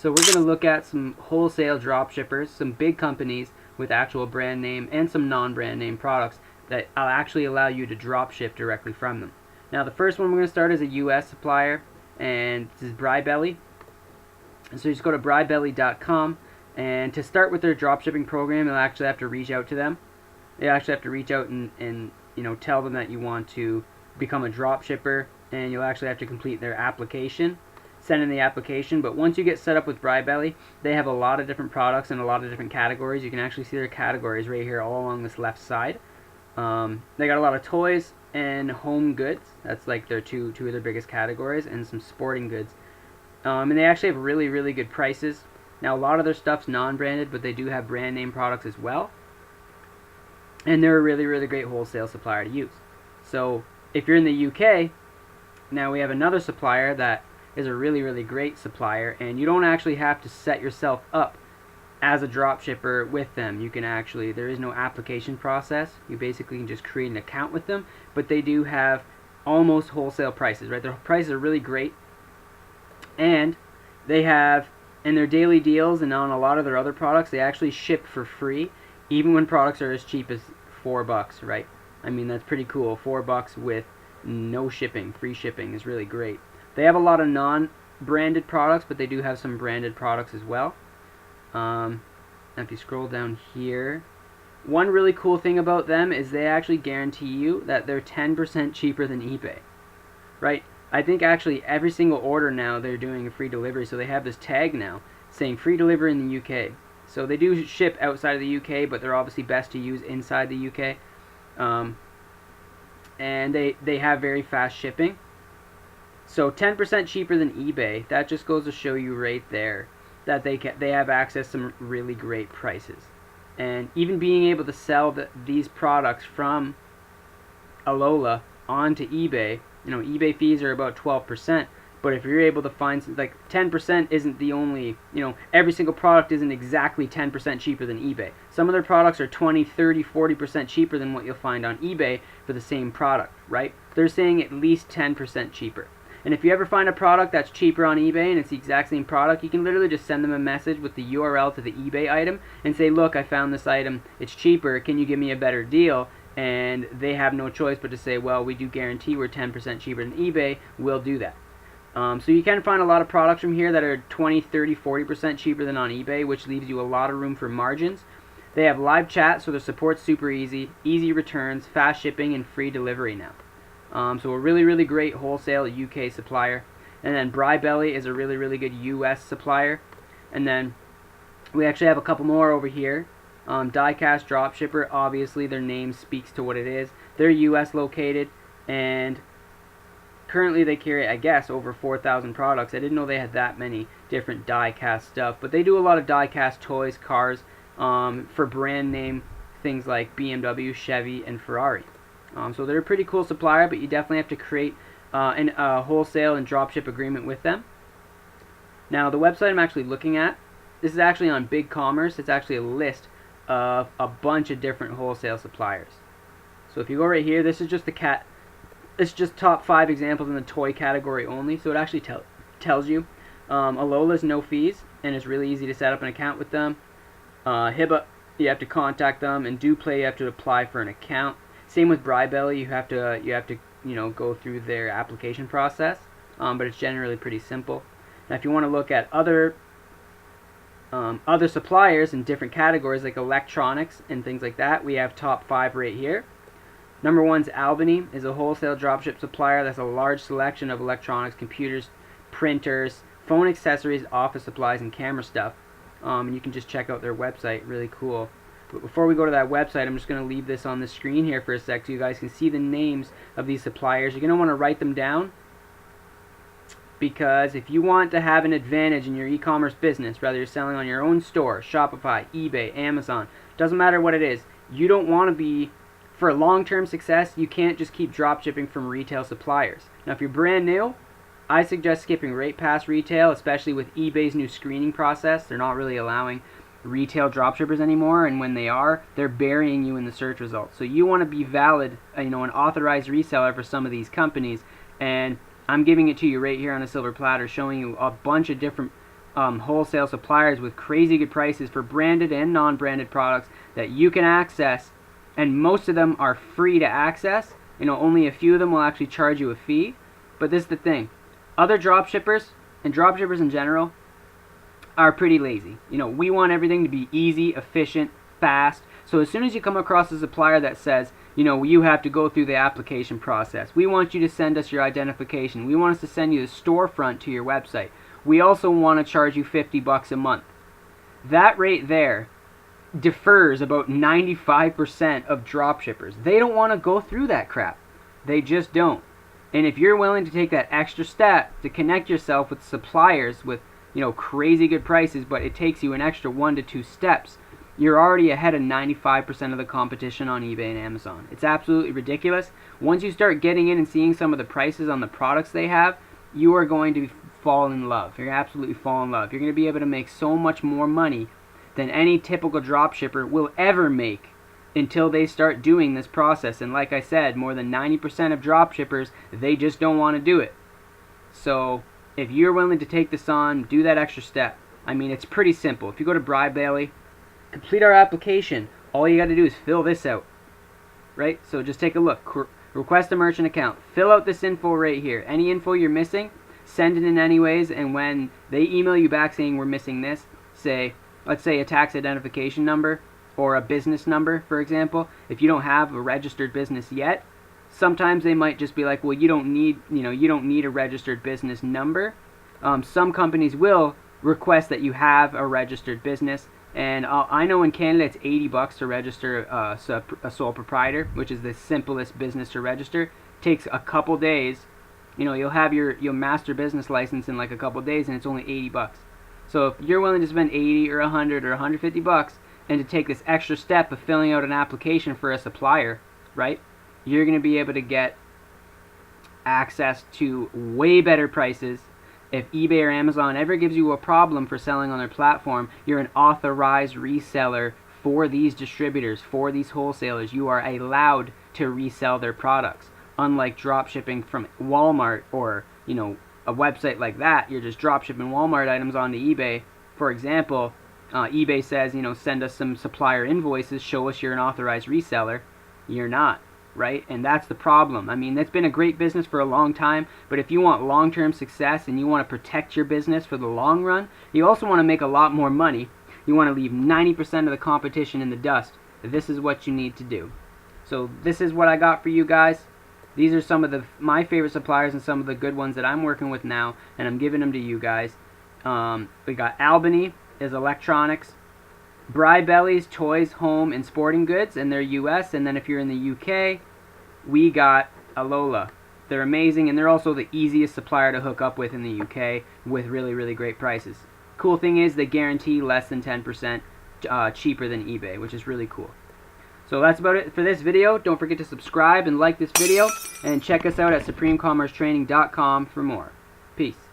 So we're going to look at some wholesale dropshippers, some big companies with actual brand name and some non-brand name products that will actually allow you to dropship directly from them. Now the first one we're going to start is a US supplier, and this is Bribelly. And so you just go to bribelly.com, and to start with their dropshipping program, you'll actually have to reach out to them. You actually have to reach out and tell them that you want to become a dropshipper, and you'll actually have to complete their application, send in the application. But once you get set up with Bribelly, they have a lot of different products and a lot of different categories. You can actually see their categories right here all along this left side. They got a lot of toys and home goods. That's like their two of their biggest categories, and some sporting goods. And they actually have really, really good prices. Now, a lot of their stuff's non-branded, but they do have brand name products as well. And they're a really, really great wholesale supplier to use. So, if you're in the UK, now we have another supplier that is a really, really great supplier, and you don't actually have to set yourself up as a dropshipper with them. You can actually, there is no application process. You basically can just create an account with them, but they do have almost wholesale prices, right? Their prices are really great. And they have, in their daily deals and on a lot of their other products, they actually ship for free, even when products are as cheap as $4, right? I mean, that's pretty cool. $4 with no shipping, free shipping is really great. They have a lot of non-branded products, but they do have some branded products as well. If you scroll down here, one really cool thing about them is they actually guarantee you that they're 10% cheaper than eBay, right? I think actually every single order now they're doing a free delivery, so they have this tag now saying free delivery in the UK. So they do ship outside of the UK, but they're obviously best to use inside the UK. And they have very fast shipping. So 10% cheaper than eBay. That just goes to show you right there that they have access to some really great prices. And even being able to sell these products from Alola onto eBay, eBay fees are about 12%, but if you're able to find, like, 10% isn't the only, every single product isn't exactly 10% cheaper than eBay. Some of their products are 20, 30, 40% cheaper than what you'll find on eBay for the same product, right? They're saying at least 10% cheaper. And if you ever find a product that's cheaper on eBay and it's the exact same product, you can literally just send them a message with the URL to the eBay item and say, look, I found this item, it's cheaper, can you give me a better deal? And they have no choice but to say, well, we do guarantee we're 10% cheaper than eBay, we'll do that. So you can find a lot of products from here that are 20, 30, 40% cheaper than on eBay, which leaves you a lot of room for margins. They have live chat, so their support's super easy, easy returns, fast shipping, and free delivery now. So a really, really great wholesale UK supplier. And then Bribelly is a really, really good US supplier. And then we actually have a couple more over here. Diecast Dropshipper, obviously their name speaks to what it is. They're US located, and currently they carry, I guess, over 4,000 products. I didn't know they had that many different die-cast stuff, but they do a lot of die-cast toys, cars, for brand name things like BMW, Chevy, and Ferrari. So they're a pretty cool supplier, but you definitely have to create a wholesale and dropship agreement with them. Now the website I'm actually looking at, this is actually on BigCommerce. It's actually a list of a bunch of different wholesale suppliers. So if you go right here, this is just it's just top 5 examples in the toy category only. So it actually tells you Alola's no fees, and it's really easy to set up an account with them. Hiba, you have to contact them, and Duplay, you have to apply for an account. Same with Bribelly, you have to go through their application process, but it's generally pretty simple. Now if you want to look at other suppliers in different categories like electronics and things like that, we have top 5 right here. Number 1's Albany, is a wholesale dropship supplier that's a large selection of electronics, computers, printers, phone accessories, office supplies, and camera stuff. And you can just check out their website, really cool. But before we go to that website, I'm just going to leave this on the screen here for a sec so you guys can see the names of these suppliers. You're going to want to write them down, because if you want to have an advantage in your e-commerce business, whether you're selling on your own store, Shopify, eBay, Amazon, doesn't matter what it is, you don't want to be, for long-term success, you can't just keep dropshipping from retail suppliers. Now if you're brand new, I suggest skipping right past retail, especially with eBay's new screening process. They're not really allowing retail dropshippers anymore, and when they are, they're burying you in the search results. So you want to be valid, an authorized reseller for some of these companies, and I'm giving it to you right here on a silver platter, showing you a bunch of different wholesale suppliers with crazy good prices for branded and non-branded products that you can access, and most of them are free to access. Only a few of them will actually charge you a fee. But this is the thing. Other dropshippers, and dropshippers in general, are pretty lazy. We want everything to be easy, efficient, fast. So as soon as you come across a supplier that says, you have to go through the application process. We want you to send us your identification. We want us to send you the storefront to your website. We also want to charge you $50 a month. That rate there defers about 95% of dropshippers. They don't want to go through that crap. They just don't. And if you're willing to take that extra step to connect yourself with suppliers with, crazy good prices, but it takes you an extra 1 to 2 steps, you're already ahead of 95% of the competition on eBay and Amazon. It's absolutely ridiculous. Once you start getting in and seeing some of the prices on the products they have, you are going to fall in love. You're going to absolutely fall in love. You're going to be able to make so much more money than any typical dropshipper will ever make until they start doing this process. And like I said, more than 90% of dropshippers, they just don't want to do it. So if you're willing to take this on, do that extra step. It's pretty simple. If you go to BribeBelly, complete our application, all you got to do is fill this out, right? So just take a look. Request a merchant account. Fill out this info right here. Any info you're missing, send it in anyways, and when they email you back saying we're missing this, let's say a tax identification number or a business number, for example. If you don't have a registered business yet, sometimes they might just be like, well, you don't need a registered business number. Some companies will request that you have a registered business. And I know in Canada it's $80 to register a sole proprietor, which is the simplest business to register. It takes a couple days. You'll have your master business license in like a couple days, and it's only $80. So if you're willing to spend $80 or $100 or $150 and to take this extra step of filling out an application for a supplier, right? You're going to be able to get access to way better prices. If eBay or Amazon ever gives you a problem for selling on their platform, you're an authorized reseller for these distributors, for these wholesalers. You are allowed to resell their products. Unlike dropshipping from Walmart or, a website like that, you're just dropshipping Walmart items onto eBay. For example, eBay says, send us some supplier invoices, show us you're an authorized reseller. You're not. Right? And that's the problem. That's been a great business for a long time, but if you want long-term success and you want to protect your business for the long run, you also want to make a lot more money. You want to leave 90% of the competition in the dust. This is what you need to do. So this is what I got for you guys. These are some of my favorite suppliers and some of the good ones that I'm working with now, and I'm giving them to you guys. We got Albany is electronics. BribeBelly's toys, home, and sporting goods, and they're US. And then if you're in the UK, we got Alola. They're amazing, and they're also the easiest supplier to hook up with in the UK with really, really great prices. Cool thing is they guarantee less than 10% cheaper than eBay, which is really cool. So that's about it for this video. Don't forget to subscribe and like this video, and check us out at SupremeCommerceTraining.com for more. Peace.